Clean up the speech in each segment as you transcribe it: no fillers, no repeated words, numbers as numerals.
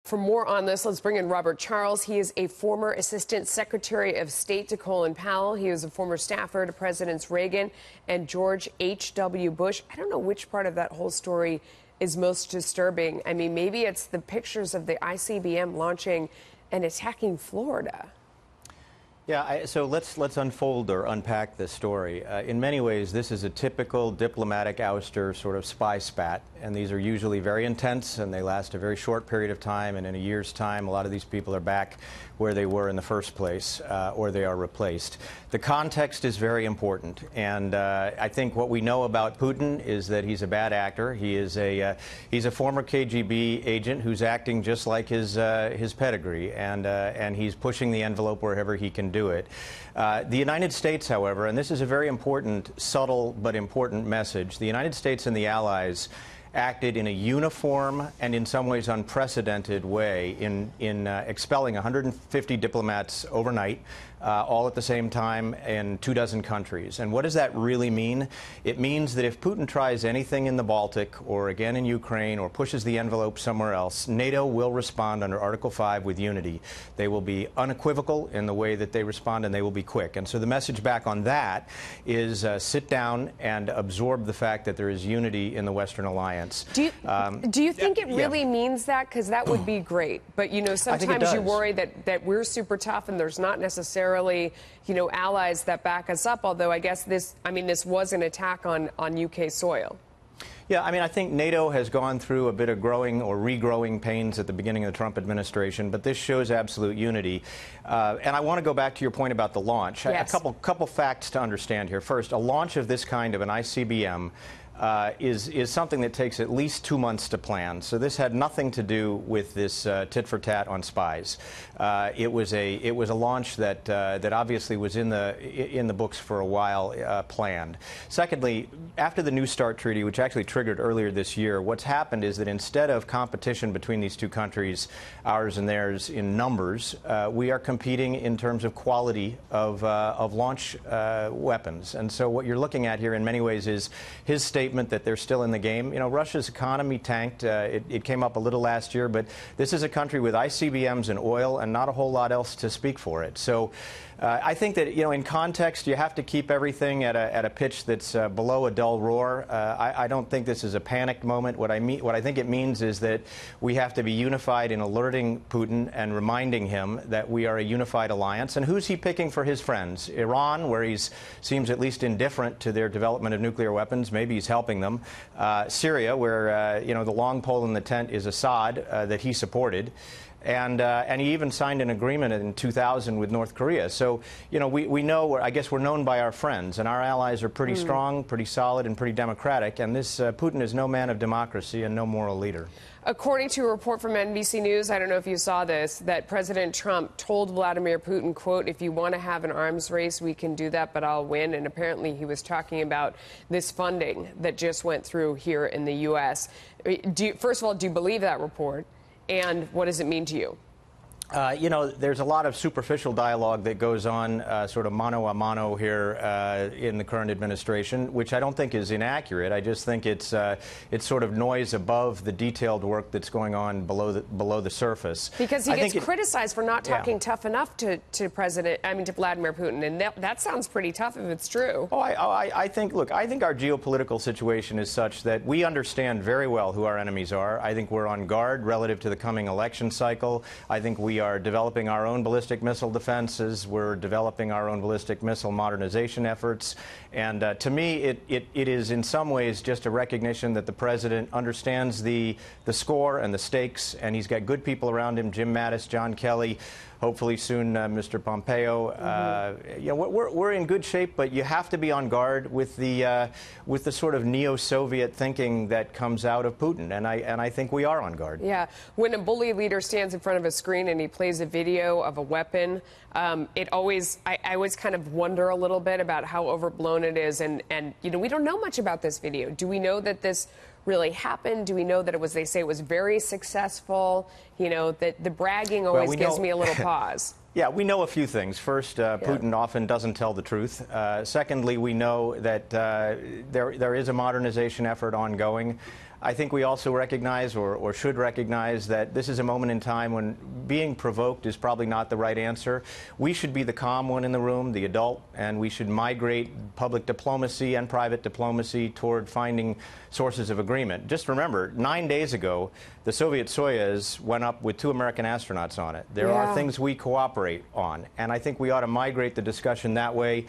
For more on this, let's bring in Robert Charles. He is a former Assistant Secretary of State to Colin Powell. He was a former staffer to Presidents Reagan and George H.W. Bush. I don't know which part of that whole story is most disturbing. I mean, maybe it's the pictures of the ICBM launching and attacking Florida. Yeah, so let's unfold or unpack this story. In many ways, this is a typical diplomatic ouster sort of spy spat, and these are usually very intense, and they last a very short period of time, and in a year's time, a lot of these people are back where they were in the first place, or they are replaced. The context is very important, and I think what we know about Putin is that he's a bad actor. He's a former KGB agent who's acting just like his pedigree, and he's pushing the envelope wherever he can do it. The United States, however, and this is a very important, subtle but important message, the United States and the Allies acted in a uniform and in some ways unprecedented way in expelling 150 diplomats overnight, all at the same time in 24 countries. And what does that really mean? It means that if Putin tries anything in the Baltic or again in Ukraine or pushes the envelope somewhere else, NATO will respond under Article 5 with unity. They will be unequivocal in the way that they respond, and they will be quick. And so the message back on that is sit down and absorb the fact that there is unity in the Western alliance. Do you think it really means that? Because that would be great. But, you know, sometimes you worry that we're super tough and there's not necessarily, you know, allies that back us up, although I guess this was an attack on UK soil. Yeah, I mean, I think NATO has gone through a bit of growing or regrowing pains at the beginning of the Trump administration, but this shows absolute unity. And I want to go back to your point about the launch. Yes. A couple facts to understand here. First, a launch of this kind of an ICBM is something that takes at least 2 months to plan. So this had nothing to do with this tit for tat on spies. It was a launch that obviously was in the books for a while, planned. Secondly, after the New START treaty, which actually triggered earlier this year, what's happened is that instead of competition between these two countries, ours and theirs in numbers, we are competing in terms of quality of launch weapons. And so what you're looking at here in many ways is his statement that they're still in the game. You know, Russia's economy tanked. It came up a little last year, but this is a country with ICBMs and oil and not a whole lot else to speak for it. So I think that, you know, in context, you have to keep everything at a pitch that's below a dull roar. I don't think this is a panicked moment. What I think it means is that we have to be unified in alerting Putin and reminding him that we are a unified alliance. And who's he picking for his friends? Iran, where he seems at least indifferent to their development of nuclear weapons. Maybe he's helping them. Syria, where you know, the long pole in the tent is Assad, that he supported. And he even signed an agreement in 2000 with North Korea. So, you know, we know, I guess we're known by our friends, and our allies are pretty strong, pretty solid, and pretty democratic. And this Putin is no man of democracy and no moral leader. According to a report from NBC News, I don't know if you saw this, that President Trump told Vladimir Putin, quote, if you want to have an arms race, we can do that, but I'll win. And apparently he was talking about this funding that just went through here in the U.S. First of all, do you believe that report? And what does it mean to you? You know, there's a lot of superficial dialogue that goes on sort of mano a mano here in the current administration, which I don't think is inaccurate. I just think it's sort of noise above the detailed work that's going on below the surface. Because he gets criticized for not talking tough enough to Vladimir Putin, and that sounds pretty tough if it's true. Oh, I think, look, I think our geopolitical situation is such that we understand very well who our enemies are. I think we're on guard relative to the coming election cycle. I think we are developing our own ballistic missile defenses. We're developing our own ballistic missile modernization efforts. And to me, it is in some ways just a recognition that the president understands the score and the stakes, and he's got good people around him, Jim Mattis, John Kelly, hopefully soon Mr. Pompeo. You know, we're in good shape, but you have to be on guard with the sort of neo-Soviet thinking that comes out of Putin, and I think we are on guard. Yeah, when a bully leader stands in front of a screen and he plays a video of a weapon, I always kind of wonder a little bit about how overblown it is, and you know, we don't know much about this video. Do we know that this really happened? Do we know that it was, they say it was very successful? You know, that the bragging always gives me a little pause. Yeah, we know a few things. First, Putin often doesn't tell the truth. Secondly, we know that there is a modernization effort ongoing. I think we also recognize, or should recognize, that this is a moment in time when being provoked is probably not the right answer. We should be the calm one in the room, the adult, and we should migrate public diplomacy and private diplomacy toward finding sources of agreement. Just remember, 9 days ago, the Soviet Soyuz went up with 2 American astronauts on it. There are things we cooperate on, and I think we ought to migrate the discussion that way.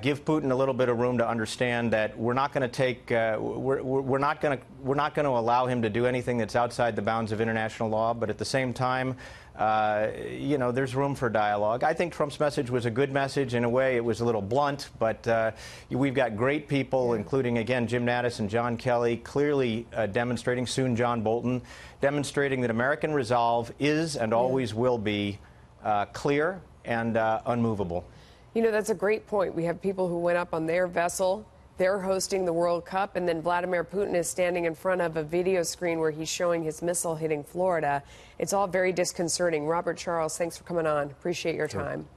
Give Putin a little bit of room to understand that we're not going to take, we're not going to allow him to do anything that's outside the bounds of international law. But at the same time, you know, there's room for dialogue. I think Trump's message was a good message. In a way, it was a little blunt, but we've got great people, including, again, Jim Mattis and John Kelly, clearly demonstrating, soon John Bolton, demonstrating that American resolve is and always will be clear and unmovable. You know, that's a great point. We have people who went up on their vessel. They're hosting the World Cup, and then Vladimir Putin is standing in front of a video screen where he's showing his missile hitting Florida. It's all very disconcerting. Robert Charles, thanks for coming on. Appreciate your time.